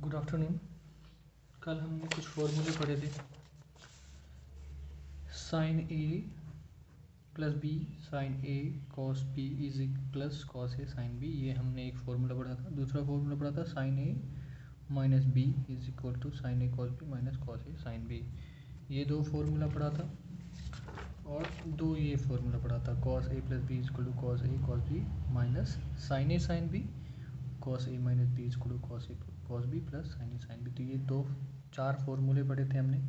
Good afternoon. कल हमने कुछ फॉर्मूले पढ़े थे। Sine A plus B sine A cos B is plus cos A sine B, ये हमने एक फार्मूला पढ़ा था। दूसरा फार्मूला पढ़ा था sine A minus B is equal to sine A cos B minus cos A sine B. ये दो फार्मूला पढ़ा था और दो ये फार्मूला पढ़ा था, cos A plus B is equal to cos A cos B minus sine A sine B, cos A minus B is equal to cos B plus sine A sine B. तो ये दो चार फार्मूले पढ़े थे हमने।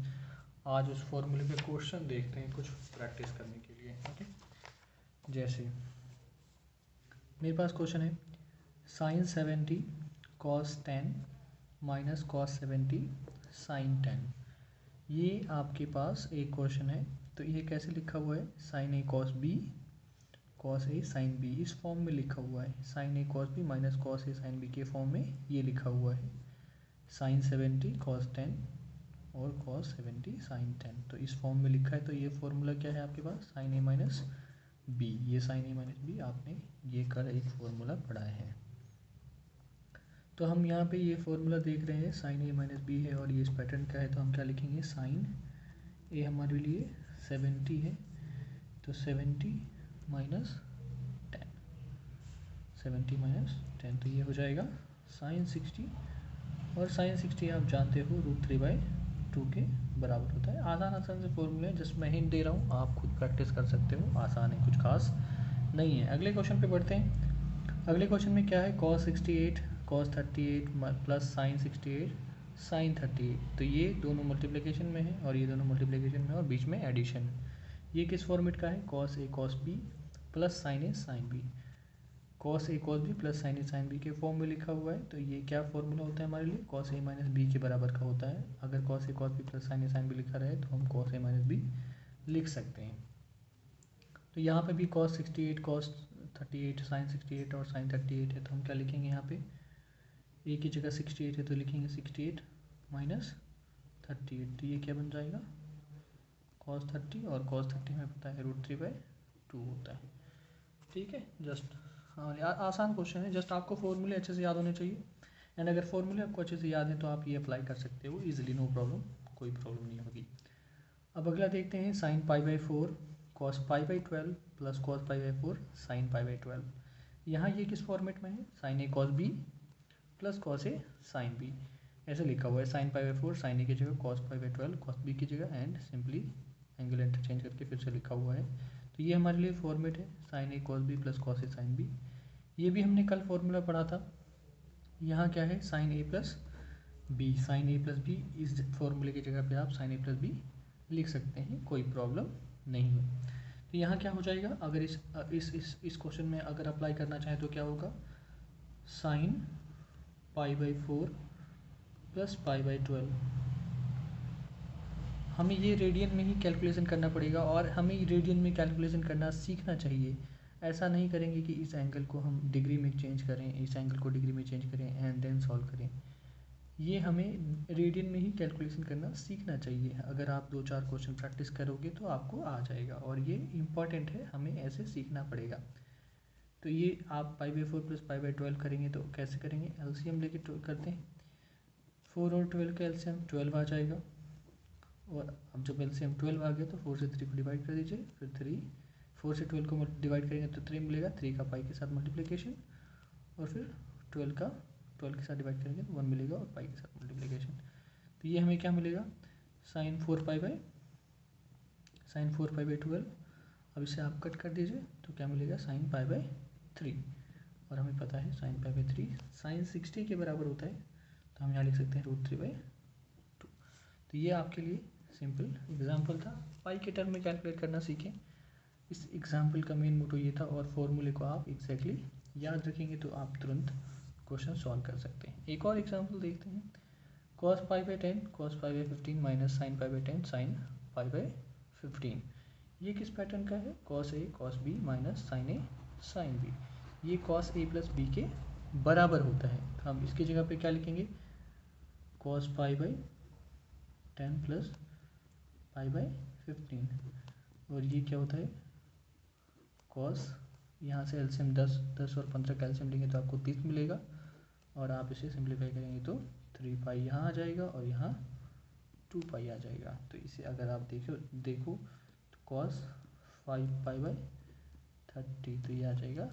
आज उस फॉर्मूले पे क्वेश्चन देखते हैं कुछ प्रैक्टिस करने के लिए। ओके, जैसे मेरे पास क्वेश्चन है sine 70 cos 10 minus cos 70 sine 10। ये आपके पास एक क्वेश्चन है। तो ये कैसे लिखा हुआ है, sine A cos B cos A sine B, इस फॉर्म में लिखा हुआ है। Sine A cos B minus cos A sine B के फॉर्म में ये लिखा हुआ है, साइन 70 कॉस 10 और कॉस 70 साइन 10। तो इस फॉर्म में लिखा है। तो ये फॉर्मूला क्या है आपके पास, साइन ए माइनस बी। ये साइन ए माइनस बी आपने ये कल एक फॉर्मूला पढ़ा है। तो हम यहाँ पे ये फॉर्मूला देख रहे हैं, साइन ए माइनस बी है और ये इस पैटर्न का है। तो हम क्या लिखेंगे, साइन ए हमारे लिए 70 है तो 70 माइनस 10, 70 माइनस 10, तो ये हो जाएगा साइन 60। और साइन 60 आप जानते हो √3/2 के बराबर होता है। आसान से फॉर्मूले हैं, जस्ट मैं हिंट दे रहा हूँ, आप खुद प्रैक्टिस कर सकते हो, आसान है, कुछ खास नहीं है। अगले क्वेश्चन पे बढ़ते हैं। अगले क्वेश्चन में क्या है, cos 68 cos 38 plus sine 68 sine 38। तो ये दोनों मल्टीप्लिकेशन में है और ये दोनों मल्टीप्लिकेशन में और बीच में एडिशन। ये किस फॉर्मेट का है, cos a cos b plus sine A sine B, cos A cos B plus sine A sine B के फॉर्म में लिखा हुआ है। तो ये क्या फॉर्मूला होता है हमारे लिए, कॉस ए माइनस बी के बराबर का होता है। अगर cos A cos B plus sine A sine B लिखा रहे तो हम कॉस ए माइनस बी लिख सकते हैं। तो यहाँ पे भी cos 68 cos 38 साइन 68 और साइन 38 है। तो हम क्या लिखेंगे, यहाँ पे ए की जगह 68 है तो लिखेंगे 68 माइनस 38। तो ये क्या बन जाएगा, cos 30 और cos 30 में पता है √3/2 होता है। ठीक है, जस्ट हाँ आसान क्वेश्चन है, जस्ट आपको फॉर्मूले अच्छे से याद होने चाहिए। एंड अगर फॉर्मूले आपको अच्छे से याद है तो आप ये अप्लाई कर सकते हो इजीली, नो प्रॉब्लम, कोई प्रॉब्लम नहीं होगी। अब अगला देखते हैं, sine π/4 cos π/12 plus cos π/4 sine π/12। यहाँ ये किस फॉर्मेट में है, sine A cos B plus cos A sine B, ऐसे लिखा हुआ है। साइन π/4 साइन ए की जगह cos π/12 कॉस बी की जगह, एंड सिंपली एंगल इंटरचेंज करके फिर से लिखा हुआ है। तो ये हमारे लिए फॉर्मेट है, sine A cos B plus cos A sine B. ये भी हमने कल फॉर्मूला पढ़ा था। यहाँ क्या है, sine A plus B, sine A plus B, इस फॉर्मूले की जगह पे आप साइन ए प्लस बी लिख सकते हैं, कोई प्रॉब्लम नहीं है। तो यहाँ क्या हो जाएगा, अगर इस क्वेश्चन में अगर अप्लाई करना चाहें तो क्या होगा, साइन π/4 प्लस π/12। हमें ये रेडियन में ही कैलकुलेशन करना पड़ेगा और हमें रेडियन में कैलकुलेशन करना सीखना चाहिए। ऐसा नहीं करेंगे कि इस एंगल को हम डिग्री में चेंज करें, इस एंगल को डिग्री में चेंज करें एंड देन सॉल्व करें। ये हमें रेडियन में ही कैलकुलेशन करना सीखना चाहिए। अगर आप 2-4 क्वेश्चन प्रैक्टिस करोगे तो आपको आ जाएगा, और ये इम्पॉर्टेंट है, हमें ऐसे सीखना पड़ेगा। तो ये आप π/4 प्लस π/12 करेंगे तो कैसे करेंगे, एलसीएम लेके करते हैं। 4 और 12 का एलसीएम 12 आ जाएगा, और अब जब एलसीएम 12 आ गया तो 4 से 3 को डिवाइड कर दीजिए, फिर 4 से 12 को डिवाइड करेंगे तो 3 मिलेगा, 3 का पाई के साथ मल्टीप्लिकेशन, और फिर 12 के साथ डिवाइड करेंगे तो 1 मिलेगा और पाई के साथ मल्टीप्लिकेशन। तो ये हमें क्या मिलेगा, साइन 4π/12। अब इसे आप कट कर दीजिए तो क्या मिलेगा, साइन π/3, और हमें पता है साइन π/3 साइन 60 के बराबर होता है। तो हम यहाँ लिख सकते हैं √3/2। तो ये आपके लिए सिंपल एग्जाम्पल था, पाई के टर्म में कैलकुलेट करना सीखें। इस एग्जाम्पल का मेन मोटो ये था, और फॉर्मूले को आप एग्जैक्टली याद रखेंगे तो आप तुरंत क्वेश्चन सॉल्व कर सकते हैं। एक और एग्जाम्पल देखते हैं, cos π/10 cos π/15 minus sine π/10 sine π/15। ये किस पैटर्न का है, cos a cos b minus sine a sine b। ये cos a प्लस b के बराबर होता है। तो हम इसकी जगह पे क्या लिखेंगे, cos π/10 प्लस π/15, और ये क्या होता है, cos, यहाँ से एलसीएम 10 और 15 का एलसीएम लेंगे तो आपको 30 मिलेगा, और आप इसे सिंप्लीफाई करेंगे तो 3 पाई यहाँ आ जाएगा और यहाँ 2 पाई आ जाएगा। तो इसे अगर आप देखो तो कॉस 5 पाई बाई 30, तो ये आ जाएगा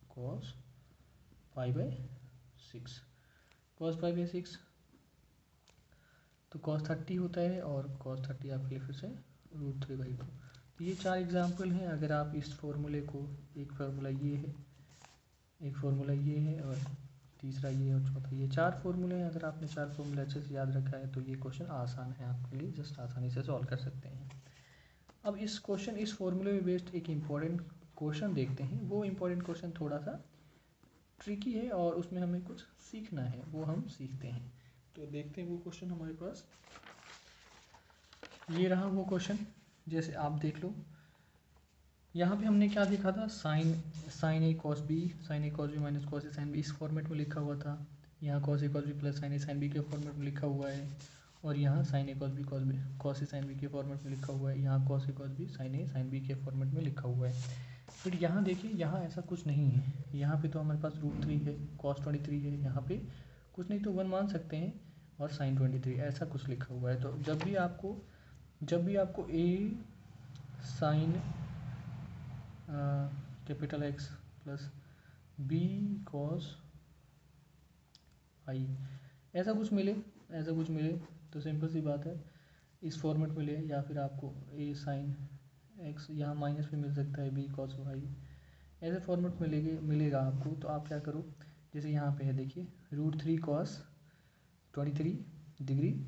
कॉस 5 बाई 6। कॉस 5 बाई 6 तो कॉस 30 होता है और कॉस 30 आपके लिए फिर से √3/2। तो ये 4 एग्जाम्पल हैं। अगर आप इस फॉर्मूले को, एक फार्मूला ये है, एक फार्मूला ये है और तीसरा ये और चौथा ये, 4 फॉर्मूले हैं। अगर आपने 4 फॉर्मूले अच्छे से याद रखा है तो ये क्वेश्चन आसान है आपके लिए, जस्ट आसानी से सॉल्व कर सकते हैं। अब इस फॉर्मूले में बेस्ड एक इम्पॉर्टेंट क्वेश्चन देखते हैं। वो इम्पॉर्टेंट क्वेश्चन थोड़ा सा ट्रिकी है और उसमें हमें कुछ सीखना है, वो हम सीखते हैं। तो देखते हैं वो क्वेश्चन हमारे पास ये रहा। वो क्वेश्चन जैसे आप देख लो, यहाँ पे हमने क्या देखा था, sine A cos B minus cos A sine B, इस फॉर्मेट में लिखा हुआ था। यहाँ cos A cos B plus sine A sine B के फॉर्मेट में लिखा हुआ है। और यहाँ sign A cos B cos A sine B के फॉर्मेट में लिखा हुआ है। यहाँ cos A cos B sine A sine B के फॉर्मेट में लिखा हुआ है। फिर यहाँ देखिए, यहाँ ऐसा कुछ नहीं है। यहाँ पे तो हमारे पास √3 है, cos 23 है, यहाँ पे कुछ नहीं तो 1 मान सकते हैं, और sin 23 ऐसा कुछ लिखा हुआ है। तो जब भी आपको a sine capital X plus b cos I ऐसा कुछ मिले तो सिंपल सी बात है, इस फॉर्मेट में ले, या फिर आपको a साइन x यहाँ माइनस भी मिल सकता है, b cos y ऐसे फॉर्मेट में मिलेगा आपको। तो आप क्या करो, जैसे यहाँ पे है देखिए √3 cos 23 डिग्री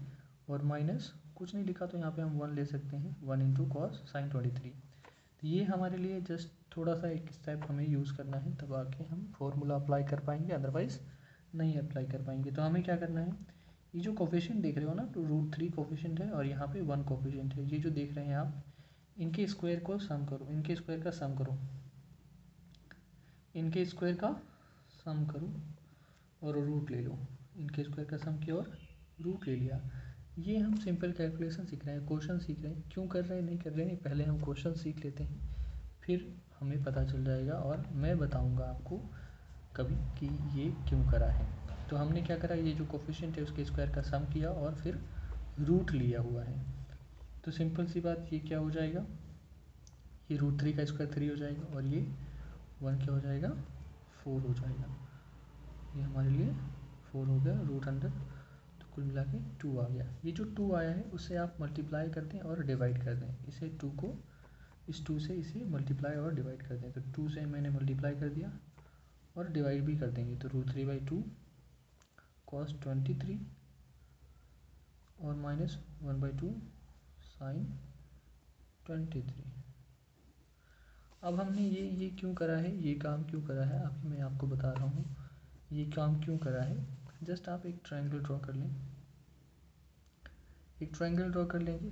और माइनस कुछ नहीं लिखा तो यहाँ पे हम 1 ले सकते हैं, 1 इंटू कॉस साइन 23। तो ये हमारे लिए जस्ट थोड़ा सा एक स्टेप हमें यूज़ करना है, तब आके हम फॉर्मूला अप्लाई कर पाएंगे, अदरवाइज़ नहीं अप्लाई कर पाएंगे। तो हमें क्या करना है, ये जो कोफिशिएंट देख रहे हो ना, तो √3 कोफिशिएंट है और यहाँ पे 1 कोफिशिएंट है। ये जो देख रहे हैं आप, इनके स्क्वायर को सम करो, इनके स्क्वायर का सम करो, इनके स्क्वायर का सम करो और रूट ले लो। इनके स्क्वायर का सम किया और रूट ले लिया। ये हम सिंपल कैलकुलेशन सीख रहे हैं, क्वेश्चन सीख रहे हैं। क्यों कर रहे हैं, नहीं कर रहे हैं, पहले हम क्वेश्चन सीख लेते हैं, फिर हमें पता चल जाएगा और मैं बताऊंगा आपको कभी कि ये क्यों करा है। तो हमने क्या करा, ये जो कोफिशिएंट है उसके स्क्वायर का सम किया और फिर रूट लिया हुआ है। तो सिंपल सी बात, ये क्या हो जाएगा, ये √3 का स्क्वायर 3 हो जाएगा और ये 1 क्या हो जाएगा, 4 हो जाएगा। ये हमारे लिए 4 हो गया रूट अंडर, तो कुल मिला के 2 आ गया। ये जो 2 आया है उससे आप मल्टीप्लाई कर दें और डिवाइड कर दें, इसे 2 को इस 2 से इसे मल्टीप्लाई और डिवाइड कर दें। तो 2 से मैंने मल्टीप्लाई कर दिया और डिवाइड भी कर देंगे, तो √3/2 cos 23 और माइनस 1/2 साइन 23। अब हमने ये क्यों करा है, ये काम क्यों करा है, अभी मैं आपको बता रहा हूँ ये काम क्यों करा है। जस्ट आप एक ट्रायंगल ड्रॉ कर लें, एक ट्रायंगल ड्रॉ कर लेंगे।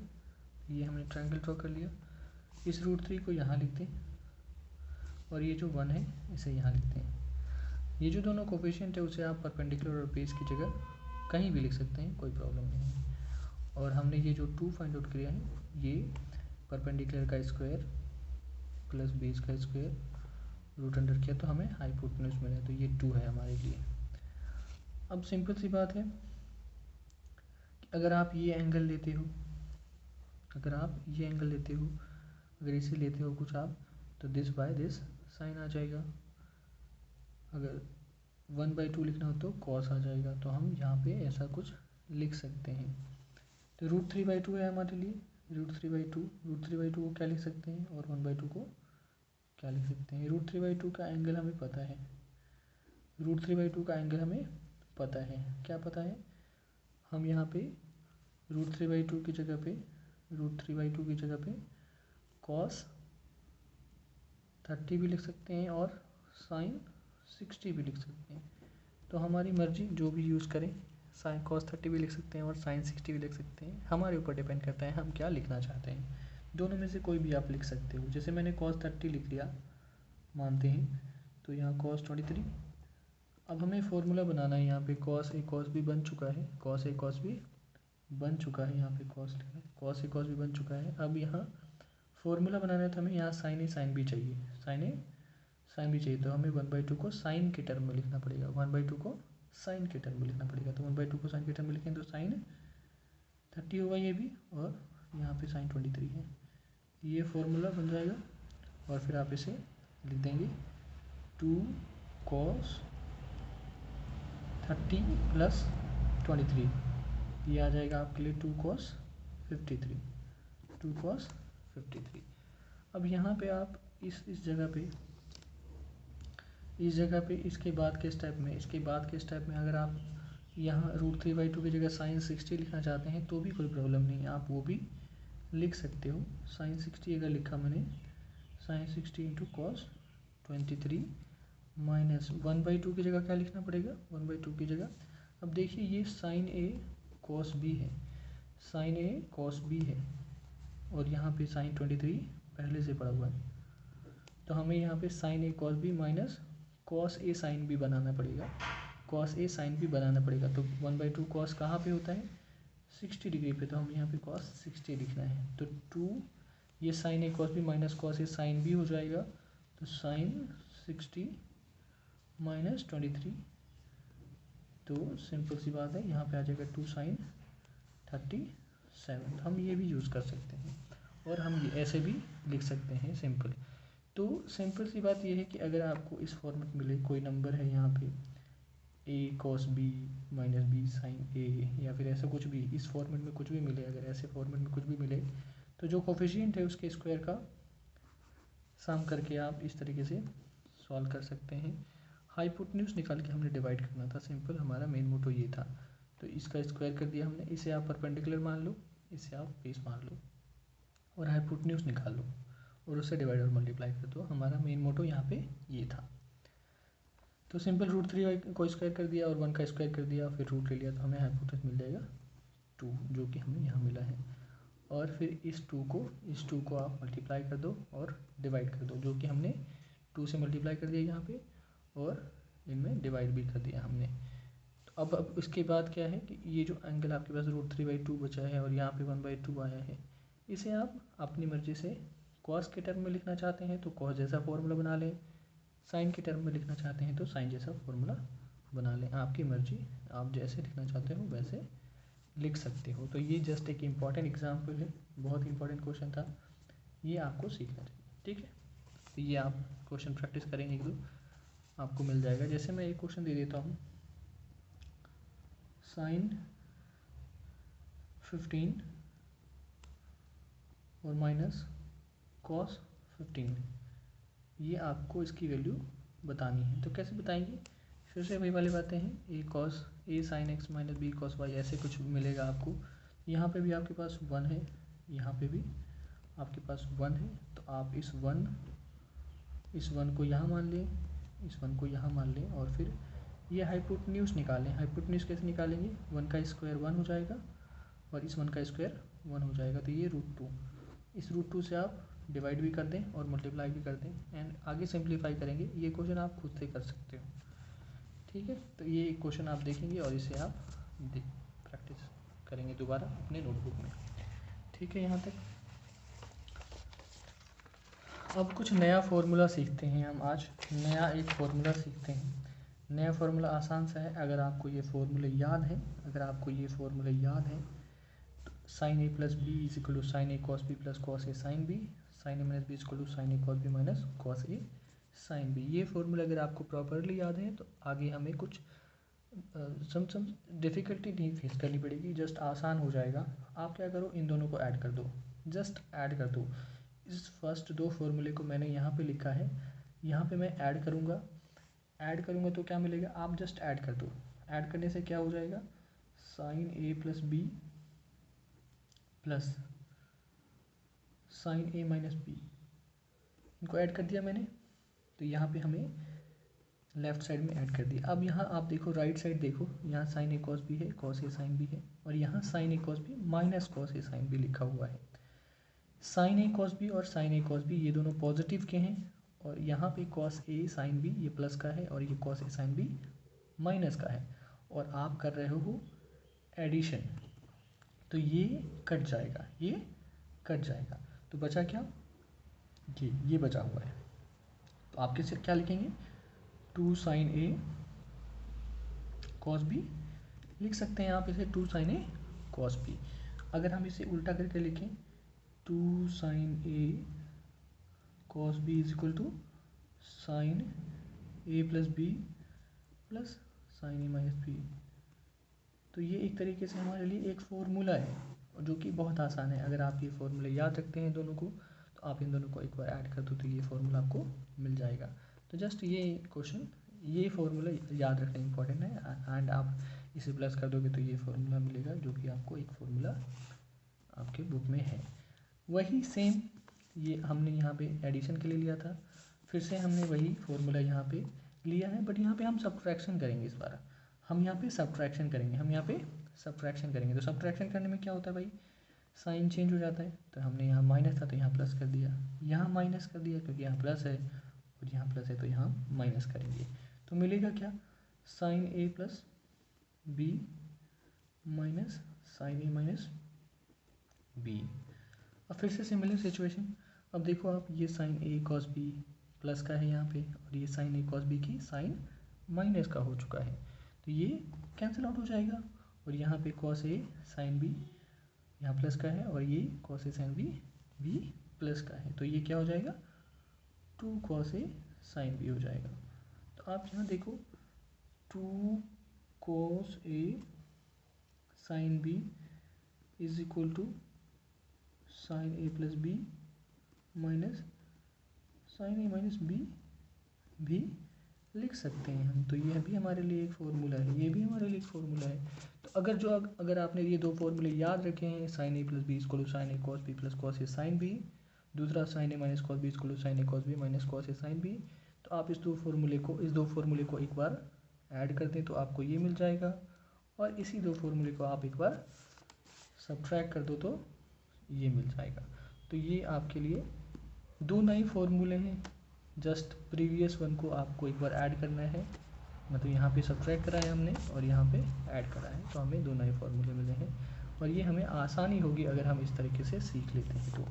ये हमने ट्रायंगल ड्रॉ कर लिया, इस √3 को यहाँ लिखते हैं और ये जो 1 है इसे यहाँ लिखते हैं। ये जो दोनों कोफिशिएंट है उसे आप परपेंडिकुलर और बेस की जगह कहीं भी लिख सकते हैं, कोई प्रॉब्लम नहीं है। और हमने ये जो 2 फाइंड आउट किया है, ये परपेंडिकुलर का स्क्वायर प्लस बेस का स्क्वायर रूट अंडर किया तो हमें हाइपोटेन्यूज मिला, तो ये 2 है हमारे लिए। अब सिंपल सी बात है, अगर आप ये एंगल लेते हो, अगर इसे लेते हो कुछ आप, तो दिस बाय दिस साइन आ जाएगा। अगर 1/2 लिखना हो तो कॉस आ जाएगा। तो हम यहाँ पे ऐसा कुछ लिख सकते हैं। तो √3/2 है हमारे लिए, √3/2 को क्या लिख सकते हैं और 1/2 को क्या लिख सकते हैं। √3/2 का एंगल हमें पता है, क्या पता है, हम यहाँ पे √3/2 की जगह पे cos 30 भी लिख सकते हैं और sin 60 भी लिख सकते हैं। तो हमारी मर्जी, जो भी यूज़ करें, sin cos 30 भी लिख सकते हैं और sin 60 भी लिख सकते हैं, हमारे ऊपर डिपेंड करता है हम क्या लिखना चाहते हैं। दोनों में से कोई भी आप लिख सकते हो। जैसे मैंने cos 30 लिख लिया मानते हैं, तो यहाँ cos 23। अब हमें फॉर्मूला बनाना है, यहाँ पे cos a cos b बन चुका है, यहाँ पे cos a cos b बन चुका है। अब यहाँ फॉर्मूला बनाना है तो हमें यहाँ sin a sin b चाहिए, तो हमें 1/2 को साइन के टर्म में लिखना पड़ेगा, 1/2 को साइन के टर्म में लिखना पड़ेगा। तो 1/2 को साइन के टर्म में लिखें तो साइन 30 होगा ये भी, और यहाँ पे साइन 23 है। ये फॉर्मूला बन जाएगा और फिर आप इसे लिख देंगे 2 cos 30 प्लस 23, ये आ जाएगा आपके लिए 2 cos 53, 2 cos 53। अब यहाँ पे आप इस जगह पे इसके बाद के स्टेप में अगर आप यहाँ √3/2 की जगह साइन 60 लिखना चाहते हैं तो भी कोई प्रॉब्लम नहीं है, आप वो भी लिख सकते हो। साइन 60 अगर लिखा मैंने, साइन 60 इंटू कॉस 23 माइनस 1/2 की जगह क्या लिखना पड़ेगा, 1/2 की जगह। अब देखिए ये साइन ए कॉस बी है, साइन ए कॉस बी है, और यहाँ पे साइन 23 पहले से पड़ा हुआ है, तो हमें यहाँ पे sign A cos B minus cos A sine B बनाना पड़ेगा, कॉस ए साइन बी बनाना पड़ेगा। तो 1/2 कॉस कहाँ पे होता है, 60 डिग्री पे, तो हम यहाँ पे कॉस 60 लिखना है। तो 2 ये sign A cos B minus cos A sine B हो जाएगा, तो साइन 60 माइनस 23, तो सिंपल सी बात है, यहाँ पे आ जाएगा 2 साइन 37। हम ये भी यूज़ कर सकते हैं और हम ये ऐसे भी लिख सकते हैं सिंपल। तो सिंपल सी बात ये है कि अगर आपको इस फॉर्मेट मिले, कोई नंबर है यहाँ पे a cos b minus B sine a, या फिर ऐसा कुछ भी इस फॉर्मेट में कुछ भी मिले, अगर ऐसे फॉर्मेट में कुछ भी मिले तो जो कोफिशिएंट है उसके स्क्वायर का सम करके आप इस तरीके से सॉल्व कर सकते हैं। हाइपोटेन्यूज निकाल के हमने डिवाइड करना था, सिंपल हमारा मेन मोटो ये था। तो इसका स्क्वायर कर दिया हमने, इसे आप परपेंडिकुलर मान लो, इसे आप बेस मान लो, और हाइपोटेन्यूज निकाल लो और उससे डिवाइड और मल्टीप्लाई कर दो। हमारा मेन मोटो यहाँ पे ये था। तो सिंपल √3 को स्क्वायर कर दिया और 1 का स्क्वायर कर दिया, फिर रूट ले लिया, तो हमें हाइपोटेन्यूज मिल जाएगा 2, जो कि हमें यहाँ मिला है। और फिर इस 2 को आप मल्टीप्लाई कर दो और डिवाइड कर दो, जो कि हमने 2 से मल्टीप्लाई कर दिया यहाँ पे, और इनमें डिवाइड भी कर दिया हमने। तो अब इसके बाद क्या है कि ये जो एंगल आपके पास √3/2 बचा है और यहाँ पे 1/2 आया है, इसे आप अपनी मर्ज़ी से कॉस के टर्म में लिखना चाहते हैं तो कॉस जैसा फॉर्मूला बना लें, साइन के टर्म में लिखना चाहते हैं तो साइन जैसा फॉर्मूला बना लें, आपकी मर्जी, आप जैसे लिखना चाहते हो वैसे लिख सकते हो। तो ये जस्ट एक इम्पॉर्टेंट एग्जाम्पल है, बहुत इंपॉर्टेंट क्वेश्चन था, ये आपको सीखना चाहिए, ठीक है। तो ये आप क्वेश्चन प्रैक्टिस करेंगे एक दो, आपको मिल जाएगा। जैसे मैं एक क्वेश्चन दे देता हूँ, साइन 15 और माइनस कॉस 15, ये आपको इसकी वैल्यू बतानी है। तो कैसे बताएंगे, फिर से वही वाली बातें हैं, A sine X minus B cos Y, ऐसे कुछ मिलेगा आपको। यहाँ पे भी आपके पास 1 है, यहाँ पे भी आपके पास 1 है, तो आप इस 1 को यहाँ मान लें, इस 1 को यहाँ मान लें, और फिर ये हाइपोटेन्यूज निकालें। हाइपोटेन्यूज कैसे निकालेंगे, 1 का स्क्वायर 1 हो जाएगा और इस 1 का स्क्वायर 1 हो जाएगा, तो ये √2, इस √2 से आप डिवाइड भी कर दें और मल्टीप्लाई भी कर दें एंड आगे सिंप्लीफाई करेंगे। ये क्वेश्चन आप खुद से कर सकते हो, ठीक है। तो ये एक क्वेश्चन आप देखेंगे और इसे आप प्रैक्टिस करेंगे दोबारा अपने नोटबुक में, ठीक है। यहाँ तक अब कुछ नया फार्मूला सीखते हैं हम आज, नया एक फार्मूला सीखते हैं। नया फार्मूला आसान सा है, अगर आपको ये फार्मूले याद है, sine A plus B is equal to sine A cos B plus cos A sine B, sine A minus B is equal to sine A cos B minus cos A sine B. ये formula अगर आपको properly याद है तो आगे हमें कुछ सम difficulty नहीं फेस करनी पड़ेगी, जस्ट आसान हो जाएगा। आप क्या करो, इन दोनों को ऐड कर दो, जस्ट ऐड कर दो। इस फर्स्ट 2 फॉर्मूले को मैंने यहाँ पे लिखा है, यहाँ पे मैं ऐड करूँगा तो क्या मिलेगा, आप जस्ट ऐड कर दो। ऐड करने से क्या हो जाएगा, sign A plus B plus sine A minus B, इनको ऐड कर दिया मैंने, तो यहाँ पे हमें लेफ़्ट साइड में ऐड कर दिया। अब यहाँ आप देखो, राइट साइड देखो, यहाँ साइन ए कॉस बी है, कॉस ए साइन बी है, और यहाँ sign A cos B minus cos A sine B लिखा हुआ है। साइन ए कॉस बी और साइन ए कॉस बी ये दोनों पॉजिटिव के हैं, और यहाँ पे कॉस ए साइन बी ये प्लस का है और ये cos A sine B minus का है, और आप कर रहे हो एडिशन, तो ये कट जाएगा, तो बचा क्या, ये बचा हुआ है। तो आप किसे क्या लिखेंगे, 2 साइन ए कॉस बी लिख सकते हैं आप इसे 2 साइन ए कॉस बी। अगर हम इसे उल्टा करके लिखें 2 sine A cos B is equal to sine A plus B plus sine A minus B. तो ये एक तरीके से हमारे लिए एक फॉर्मूला है जो कि बहुत आसान है। अगर आप ये फॉर्मूला याद रखते हैं दोनों को, तो आप इन दोनों को एक बार ऐड कर दो तो ये फॉर्मूला आपको मिल जाएगा। तो जस्ट ये क्वेश्चन, ये फॉर्मूला याद रखना इंपॉर्टेंट है एंड आप इसे प्लस कर दोगे तो ये फॉर्मूला मिलेगा जो कि आपको एक फॉर्मूला आपके बुक में है। वही सेम ये हमने यहाँ पे एडिशन के लिए लिया था, फिर से हमने वही फॉर्मूला यहाँ पे लिया है, बट यहाँ पे हम सब्ट्रैक्शन करेंगे। इस बार हम यहाँ पे सब्ट्रैक्शन करेंगे। तो सब्ट्रैक्शन करने में क्या होता है भाई, साइन चेंज हो जाता है। तो हमने यहाँ माइनस था तो यहाँ प्लस कर दिया, यहाँ माइनस कर दिया क्योंकि यहाँ प्लस है, और यहाँ प्लस है तो यहाँ माइनस करेंगे। तो मिलेगा क्या, sign A plus B minus sine A minus B. अब फिर से सिमिलर सिचुएशन, अब देखो आप ये sign A cos B plus का है यहाँ पे, और ये साइन ए कॉस बी की साइन माइनस का हो चुका है, तो ये कैंसिल आउट हो जाएगा। और यहाँ पे कॉस ए साइन बी यहाँ प्लस का है, और ये कॉस ए साइन बी भी प्लस का है, तो ये क्या हो जाएगा 2 कॉस ए साइन बी हो जाएगा। तो आप यहाँ देखो 2 cos A sine B is equal to sine A plus B minus sine A minus B भी लिख सकते हैं हम। तो यह भी हमारे लिए एक फॉर्मूला है, ये भी हमारे लिए एक फॉर्मूला है। तो अगर आपने ये दो फॉर्मूले याद रखे हैं, sine A plus B equal to sine A cos B plus cos A sine B, दूसरा sine A minus cos B equal to sine A cos B minus cos A sine B, तो आप इस दो फॉर्मूले को एक बार add कर दें तो आपको ये मिल जाएगा, और इसी दो फॉर्मूले को आप एक बार सब्ट्रैक्ट कर दो तो ये मिल जाएगा। तो ये आपके लिए दो नए फॉर्मूले हैं, जस्ट प्रीवियस वन को आपको एक बार ऐड करना है, मतलब यहाँ पे सब्ट्रैक्ट करा है हमने और यहाँ पे ऐड करा है, तो हमें दो नए फॉर्मूले मिले हैं, और ये हमें आसानी होगी अगर हम इस तरीके से सीख लेते हैं। तो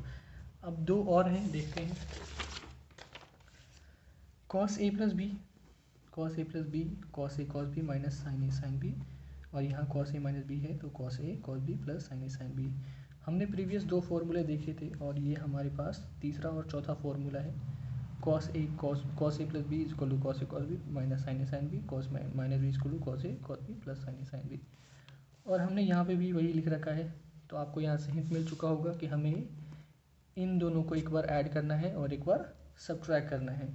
अब दो और हैं, देखते हैं। Cos A plus B cos A cos B minus sine A sine B, और यहाँ कॉस ए माइनस बी है तो cos A cos B plus sine A sine B. हमने प्रीवियस दो फॉर्मूले देखे थे, और ये हमारे पास तीसरा और चौथा फॉर्मूला है। Cos A plus B equal to cos A cos B minus sine A sine B, cos minus B equal to cos A cos B plus sine A sine B. और हमने यहाँ पे भी वही लिख रखा है, तो आपको यहाँ से हिंट मिल चुका होगा कि हमें इन दोनों को एक बार ऐड करना है और एक बार सब्ट्रैक्ट करना है।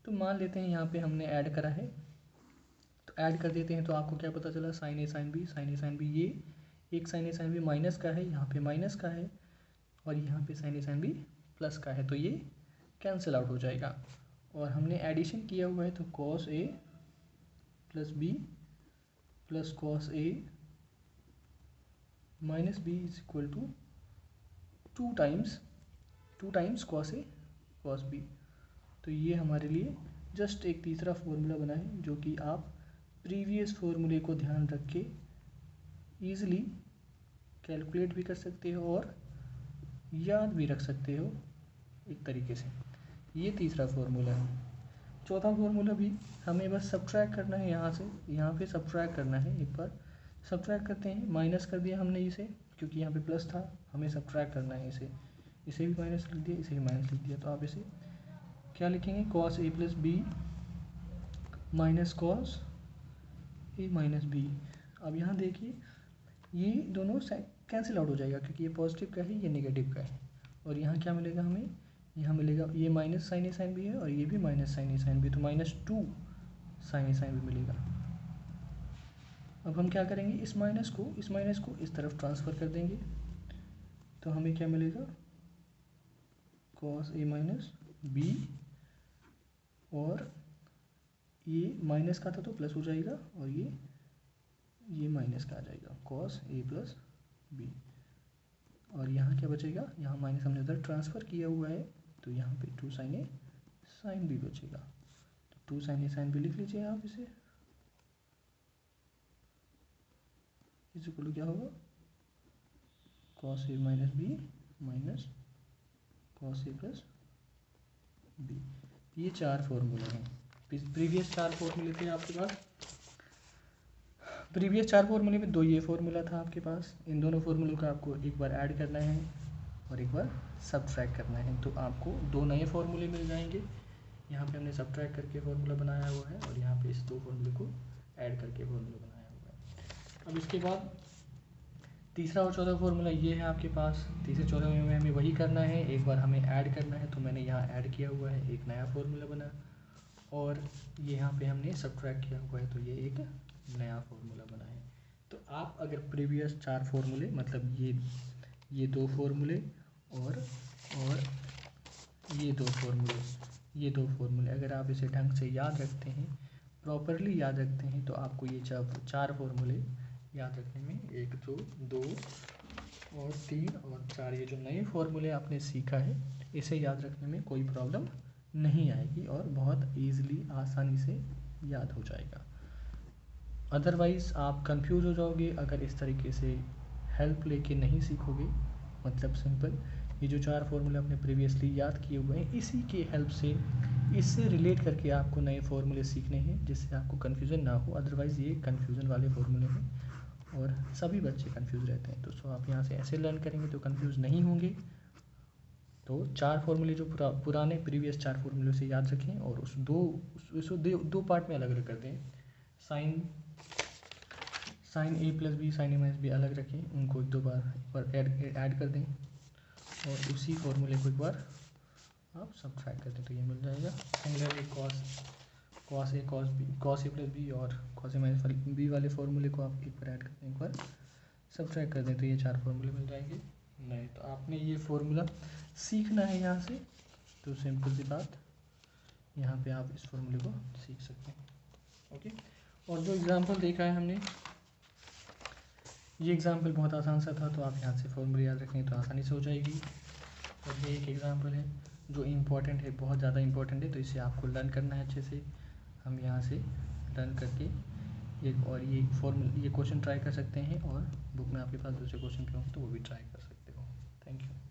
तो मान लेते हैं यहाँ पे हमने ऐड करा है, तो ऐड कर देते हैं। तो आपको क्या पता चला, साइन ए साइन बी, ये एक sign A sine B minus का है, यहाँ पे माइनस का है, और यहाँ पे sign A sine B plus का है, तो ये कैंसिल आउट हो जाएगा। और हमने एडिशन किया हुआ है, तो cos A plus B plus cos A minus B is equal to two times cos A cos B. तो ये हमारे लिए जस्ट एक तीसरा फॉर्मूला बना है, जो कि आप प्रीवियस फॉर्मूले को ध्यान रख के ईज़िली कैलकुलेट भी कर सकते हो और याद भी रख सकते हो एक तरीके से। ये तीसरा फॉर्मूला है। चौथा फॉर्मूला भी हमें बस सब्ट्रैक्ट करना है, यहाँ से यहाँ पे सब्ट्रैक्ट करना है। एक बार सब्ट्रैक्ट करते हैं, माइनस कर दिया हमने इसे क्योंकि यहाँ पे प्लस था, हमें सब्ट्रैक्ट करना है इसे भी माइनस लिख दिया, इसे भी माइनस लिख दिया। तो आप इसे क्या लिखेंगे, cos A plus B minus cos A minus B. अब यहाँ देखिए ये दोनों कैंसिल आउट हो जाएगा क्योंकि ये पॉजिटिव का है, ये नेगेटिव का है, और यहाँ क्या मिलेगा हमें, यहाँ मिलेगा ये minus sine A sine B है और ये भी minus sine A sine B, तो -2 साइन ए साइन बी मिलेगा। अब हम क्या करेंगे, इस माइनस को इस तरफ ट्रांसफ़र कर देंगे, तो हमें क्या मिलेगा, कॉस ए माइनस बी, और ये माइनस का था तो प्लस हो जाएगा, और ये माइनस का आ जाएगा, कॉस ए प्लस बी। और यहाँ क्या बचेगा, यहाँ माइनस हमने उधर ट्रांसफ़र किया हुआ है, तो यहाँ पे 2 साइन ए साइन बी बचेगा। तो 2 साइन ए साइन बी लिख लीजिए आप इसे, इस इक्वल क्या होगा, cos A minus B minus cos A plus B. ये 4 फॉर्मूले हैं, प्रीवियस 4 फॉर्मूले थे आपके पास। प्रीवियस 4 फार्मूले में 2 ये फार्मूला था आपके पास, इन दोनों फार्मूलों को आपको एक बार ऐड करना है और एक बार सब्ट्रैक्ट करना है, तो आपको 2 नए फार्मूले मिल जाएंगे। यहाँ पे हमने सब्ट्रैक्ट करके फार्मूला बनाया हुआ है और यहाँ पे इस 2 फार्मूले को ऐड करके फार्मूला बनाया हुआ है। अब इसके बाद तीसरा और चौथा फार्मूला ये है आपके पास। तीसरे चौथे में हमें वही करना है, एक बार हमें ऐड करना है, तो मैंने यहाँ ऐड किया हुआ है, एक नया फार्मूला बना, और ये यहाँ पे हमने सब्ट्रैक्ट किया हुआ है, तो ये एक नया फार्मूला बना है। तो आप अगर प्रीवियस 4 फार्मूले, मतलब ये 2 फार्मूले और ये 2 फार्मूले अगर आप इसे ढंग से याद रखते हैं, प्रॉपरली याद रखते हैं, तो आपको ये 4 फार्मूले याद रखने में 1 2 और 3 और 4 ये जो नए फार्मूले आपने सीखा है, इसे याद रखने में कोई प्रॉब्लम नहीं आएगी और बहुत ईज़िली आसानी से याद हो जाएगा। अदरवाइज़ आप कंफ्यूज हो जाओगे अगर इस तरीके से हेल्प लेके नहीं सीखोगे। मतलब सिंपल, ये जो 4 फार्मूले आपने प्रीवियसली याद किए हुए हैं, इसी के हेल्प से, इससे रिलेट करके आपको नए फार्मूले सीखने हैं, जिससे आपको कन्फ्यूज़न ना हो। अदरवाइज़ ये कन्फ्यूज़न वाले फार्मूले हैं और सभी बच्चे कंफ्यूज रहते हैं, तो सो आप यहाँ से ऐसे लर्न करेंगे तो कंफ्यूज नहीं होंगे। तो 4 फार्मूले जो पुराने प्रीवियस 4 फार्मूले से याद रखें और उस दो पार्ट में अलग अलग कर दें। Sign A plus B, sine A minus B अलग रखें, उनको एक बार ऐड कर दें और उसी फार्मूले को एक बार आप सब्ट्रैक्ट कर दें, तो ये मिल जाएगा। Similarly cos A plus B और कॉस ए माइनस बी वाले फार्मूले को आप एक बार ऐड कर दें, एक बार सब्ट्रैक्ट कर दें, तो ये 4 फार्मूले मिल जाएंगे। नहीं तो आपने ये फार्मूला सीखना है यहाँ से, तो सिंपल सी बात, यहाँ पे आप इस फार्मूले को सीख सकते हैं। ओके, और जो एग्जांपल देखा है हमने, ये एग्जांपल बहुत आसान सा था, तो आप यहाँ से फार्मूले याद रखेंगे तो आसानी से हो जाएगी। और ये एक एग्जांपल है जो इम्पॉर्टेंट है, बहुत ज़्यादा इम्पॉर्टेंट है, तो इसे आपको लर्न करना है अच्छे से। हम यहाँ से लर्न करके ये क्वेश्चन ट्राई कर सकते हैं, और बुक में आपके पास दूसरे क्वेश्चन भी होंगे तो वो भी ट्राई कर सकते हो। Thank you.